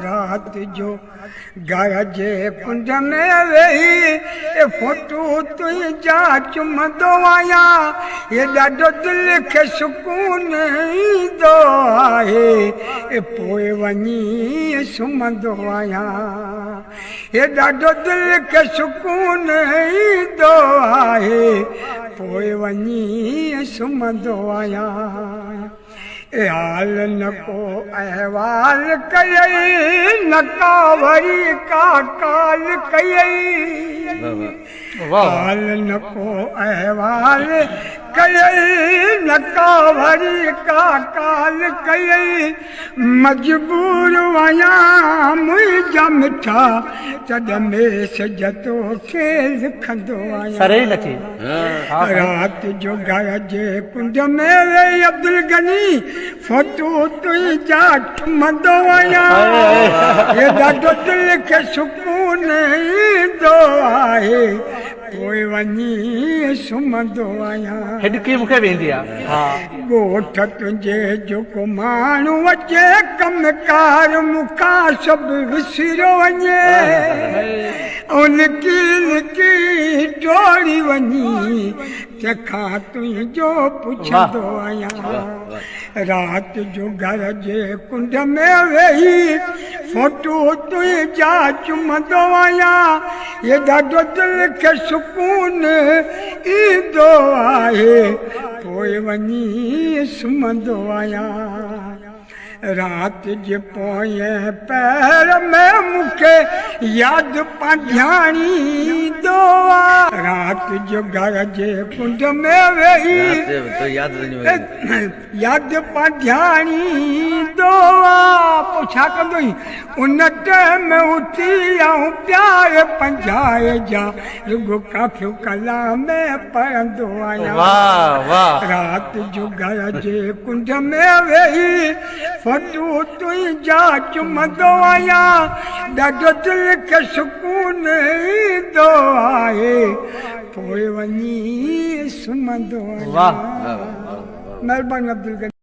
रात जो घर जे कुंड में वेही फोटू तुंहिंजा चुमंदो आहियां ये ॾाढो दिलि खे सुकून ईंदो आहे पोइ वञी सुम्हंदो आहियां ये ॾाढो दिलि खे सुकून ईंदो आहे पोइ वञी सुम्हंदो आहियां हाल न को अहवाल कयई न का वरी का काल कयई हाल न को अहवाल कयई न का वरी का काल कयई मजबूर आहियां मुंहिंजा मिठा तॾहिं में सजतो खे लिखंदो आहियां रात जो घर जे कुंड में वेही अब्दुल गनी फोटू तुंहिंजा चुमंदो आहियां ये ॾाढो दिलि खे सुकून ईंदो आहे पोइ वञी सुम्हंदो आहियां हिॾकी मूंखे वेंदी आहे ॻोठ तुंहिंजे जेको माण्हू अचे कमकार मूंखां सभु विसरियो वञे ऐं लिकी लिकी टोड़ी वञी तंहिंखां तुंहिंजो पुछंदो आहियां रात जो घर जे कुंड में वेही फोटू तुंहिंजा चुमंदो आहियां ये ॾाढो दिलि खे सुकून ईंदो आहे पोइ वञी सुम्हंदो आहियां रात जे पोएं पैर में मूंखे यादि पांझाणी ईंदो आहे रात जो घर जे कुंड में वेही यादि पांझाणी ईंदो आहे पोइ छा कंदो उन टाइम उथी ऐं प्यार पंझाए जा रुगो काठियूं कला में पढ़ंदो आहियां रात जो घर जे कुंड में वेही फोटू तुंहिंजा चुमंदो आहियां ॾाढो दिलि खे सुकून ईंदो आहे पोइ वञी सुम्हंदो आहियां महिरबानी अब्दुल गनी